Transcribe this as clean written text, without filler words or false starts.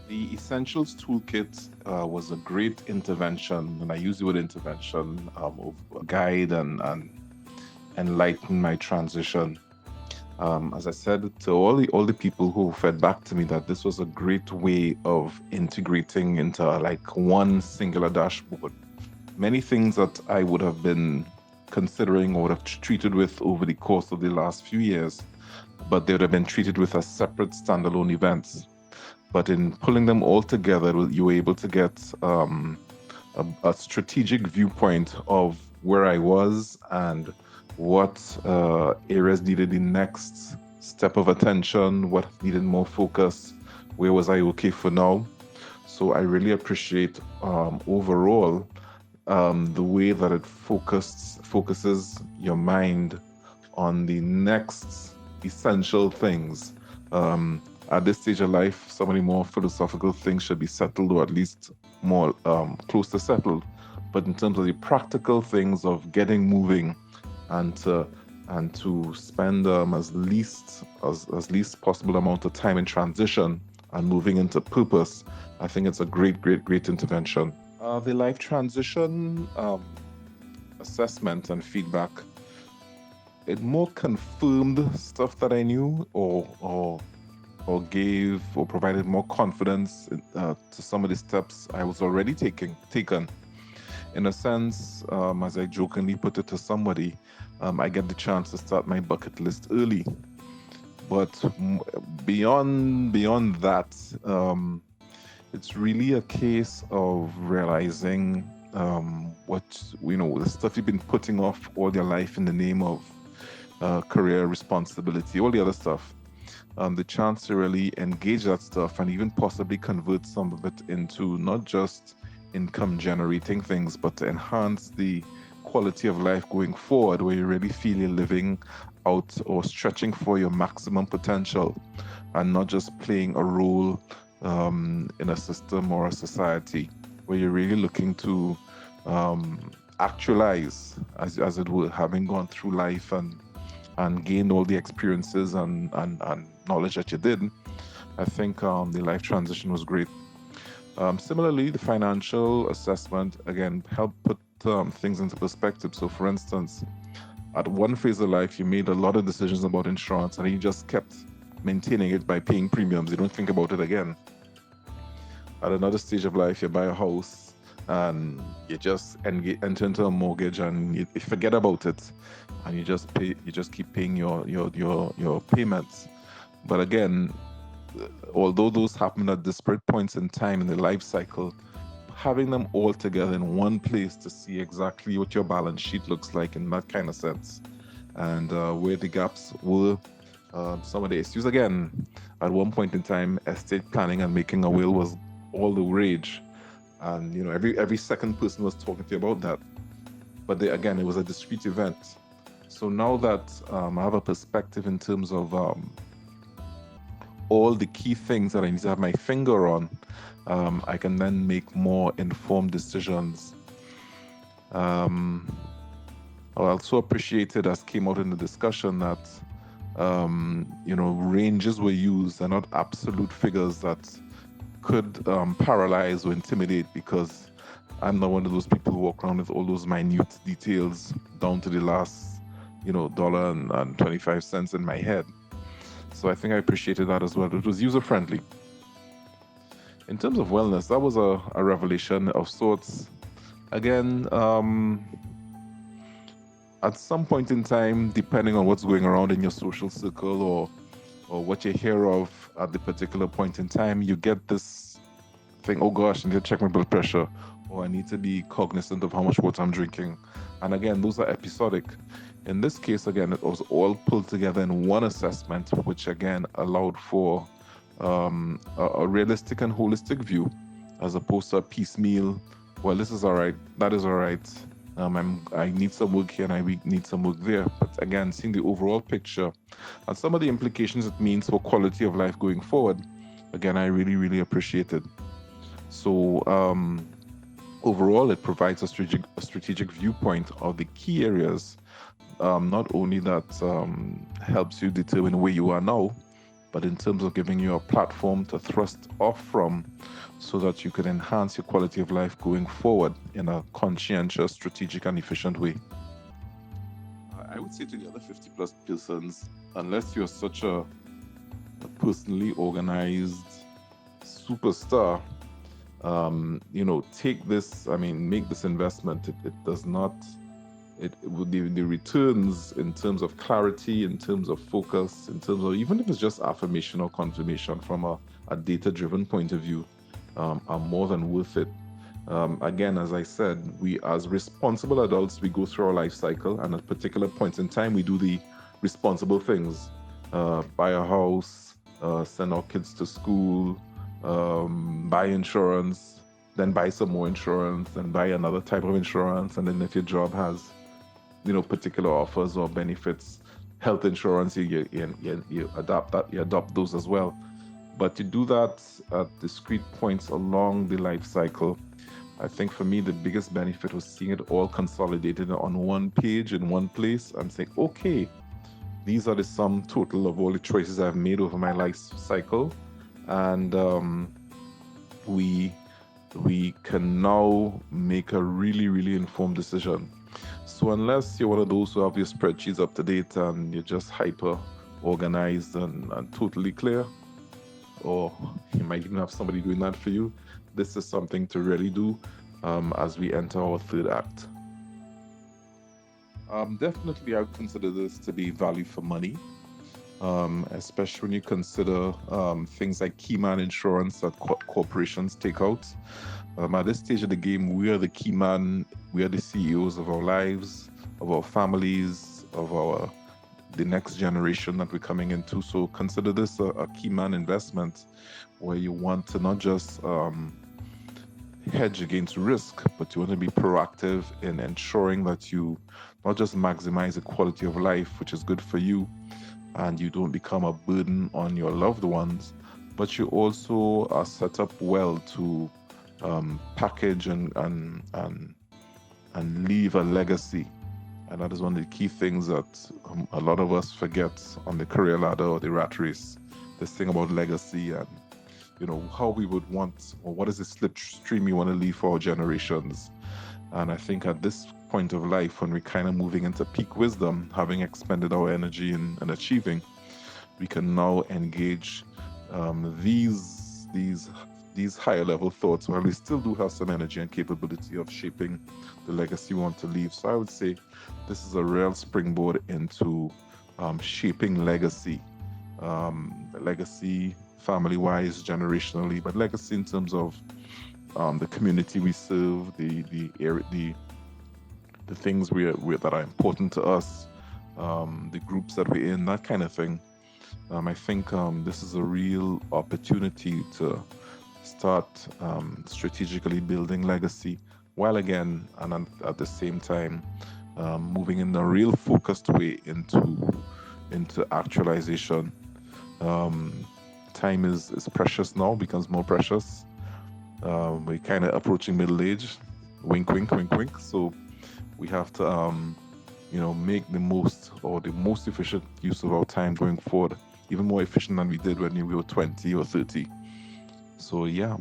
The Essentials Toolkit was a great intervention, and I use the word intervention of guide and enlighten my transition. As I said to all the people who fed back to me that this was a great way of integrating into like one singular dashboard. Many things that I would have been considering or would have treated with over the course of the last few years, but they would have been treated with as separate standalone events. But in pulling them all together, you were able to get a strategic viewpoint of where I was and what areas needed the next step of attention, what needed more focus, where was I okay for now. So I really appreciate overall the way that it focuses your mind on the next essential things. At this stage of life, some of the more philosophical things should be settled, or at least more close to settled. But in terms of the practical things of getting moving and to spend as least possible amount of time in transition and moving into purpose, I think it's a great intervention. The life transition assessment and feedback, it more confirmed stuff that I knew, or gave or provided more confidence to some of the steps I was already taken. In a sense, as I jokingly put it to somebody, I get the chance to start my bucket list early. But beyond that, it's really a case of realizing what the stuff you've been putting off all your life in the name of career responsibility, all the other stuff. The chance to really engage that stuff and even possibly convert some of it into not just income generating things, but to enhance the quality of life going forward, where you really feel you're living out or stretching for your maximum potential and not just playing a role in a system or a society, where you're really looking to actualize, as it were, having gone through life and gained all the experiences and knowledge that you did. I think the life transition was great. Similarly, the financial assessment again helped put things into perspective. So, for instance, at one phase of life, you made a lot of decisions about insurance, and you just kept maintaining it by paying premiums. You don't think about it again. At another stage of life, you buy a house and you just enter into a mortgage, and you forget about it, and you just pay. You just keep paying your payments. But again, although those happen at disparate points in time in the life cycle, having them all together in one place to see exactly what your balance sheet looks like in that kind of sense, and where the gaps were, some of the issues. Again, at one point in time, estate planning and making a will was all the rage, and every second person was talking to you about that. But again, it was a discrete event. So now that I have a perspective in terms of all the key things that I need to have my finger on, I can then make more informed decisions. I also appreciated, as came out in the discussion, that ranges were used and not absolute figures that could paralyze or intimidate, because I'm not one of those people who walk around with all those minute details down to the last dollar and 25 cents in my head. So I think I appreciated that as well. It was user friendly. In terms of wellness, that was a revelation of sorts. Again, at some point in time, depending on what's going around in your social circle or what you hear of at the particular point in time, you get this thing, oh gosh, I need to check my blood pressure, or I need to be cognizant of how much water I'm drinking. And again, those are episodic. In this case, again, it was all pulled together in one assessment, which again allowed for a realistic and holistic view, as opposed to a piecemeal, well, this is all right, that is all right, I need some work here and I need some work there. But again, seeing the overall picture and some of the implications it means for quality of life going forward, again, I really appreciated. So overall, it provides a strategic viewpoint of the key areas, not only that helps you determine where you are now, but in terms of giving you a platform to thrust off from so that you can enhance your quality of life going forward in a conscientious, strategic, and efficient way. I would say to the other 50 plus persons, unless you're such a personally organized superstar, take this, make this investment. It does not, it would the returns in terms of clarity, in terms of focus, in terms of, even if it's just affirmation or confirmation from a data-driven point of view, are more than worth it. Again, as I said, we as responsible adults, we go through our life cycle, and at particular points in time, we do the responsible things. Buy a house, send our kids to school, buy insurance, then buy some more insurance, then buy another type of insurance, and then if your job has, particular offers or benefits, health insurance, you adopt those as well. But to do that at discrete points along the life cycle, I think for me, the biggest benefit was seeing it all consolidated on one page in one place and saying, okay, these are the sum total of all the choices I've made over my life cycle. And we can now make a really, really informed decision. So unless you're one of those who have your spreadsheets up to date and you're just hyper organized and totally clear, or you might even have somebody doing that for you, this is something to really do as we enter our third act. Definitely, I would consider this to be value for money, especially when you consider things like key man insurance that corporations take out. At this stage of the game, we are the key man, we are the CEOs of our lives, of our families, of the next generation that we're coming into. So consider this a key man investment where you want to not just hedge against risk, but you want to be proactive in ensuring that you not just maximize the quality of life, which is good for you, and you don't become a burden on your loved ones, but you also are set up well to package and leave a legacy. And that is one of the key things that a lot of us forget on the career ladder or the rat race. This thing about legacy and, how we would want, or what is the slipstream you want to leave for our generations. And I think at this point of life, when we're kind of moving into peak wisdom, having expended our energy in achieving, we can now engage these higher level thoughts while we still do have some energy and capability of shaping the legacy we want to leave. So I would say this is a real springboard into shaping legacy. Legacy family-wise, generationally, but legacy in terms of the community we serve, the things that are important to us, the groups that we're in, that kind of thing. I think this is a real opportunity to start strategically building legacy, while again, and at the same time, moving in a real focused way into actualization. Time is precious now, becomes more precious. We're kind of approaching middle age, wink, wink, wink, wink. So we have to, make the most efficient use of our time going forward, even more efficient than we did when we were 20 or 30. So yeah,